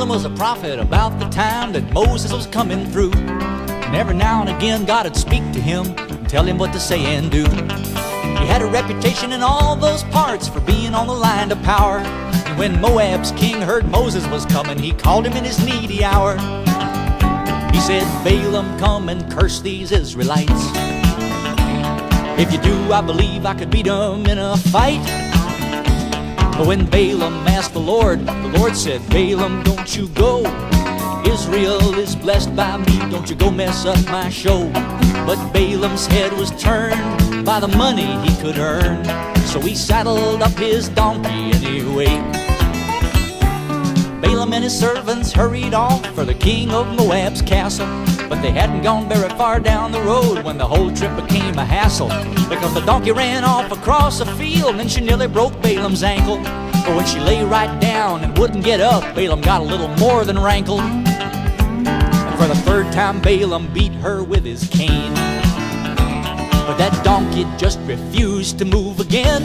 Balaam was a prophet about the time that Moses was coming through. And every now and again God would speak to him and tell him what to say and do. He had a reputation in all those parts for being on the line to power. And when Moab's king heard Moses was coming, he called him in his needy hour. He said, Balaam, come and curse these Israelites. If you do, I believe I could beat them in a fight. But when Balaam asked the Lord said, Balaam, don't you go. Israel is blessed by me, don't you go mess up my show. But Balaam's head was turned by the money he could earn, so he saddled up his donkey anyway. Balaam and his servants hurried off for the king of Moab's castle. But they hadn't gone very far down the road when the whole trip became a hassle, because the donkey ran off across a field and she nearly broke Balaam's ankle. But when she lay right down and wouldn't get up, Balaam got a little more than rankled. And for the third time Balaam beat her with his cane. But that donkey just refused to move again.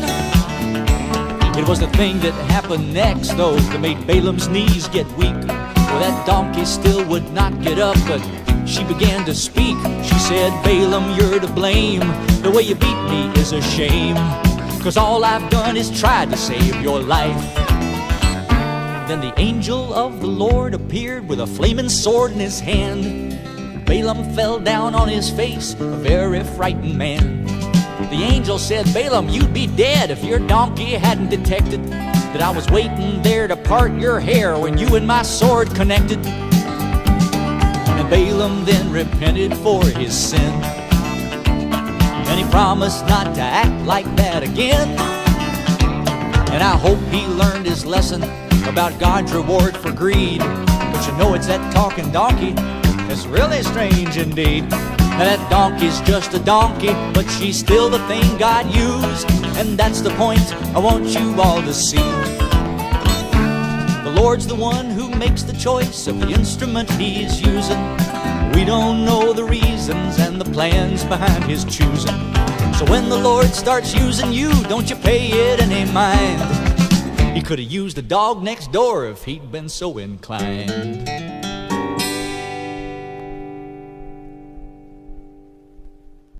It was the thing that happened next, though, that made Balaam's knees get weak. Well, that donkey still would not get up, but she began to speak. She said, Balaam, you're to blame. The way you beat me is a shame, 'cause all I've done is tried to save your life. Then the angel of the Lord appeared with a flaming sword in his hand. Balaam fell down on his face, a very frightened man. The angel said, Balaam, you'd be dead if your donkey hadn't detected that I was waiting there to part your hair when you and my sword connected. And Balaam then repented for his sin, and he promised not to act like that again. And I hope he learned his lesson about God's reward for greed. But you know, it's that talking donkey that's really strange indeed. Now that donkey's just a donkey, but she's still the thing God used, and that's the point I want you all to see. The Lord's the one who makes the choice of the instrument He's using. We don't know the reasons and the plans behind His choosing. So when the Lord starts using you, don't you pay it any mind. He could have used the dog next door if he'd been so inclined.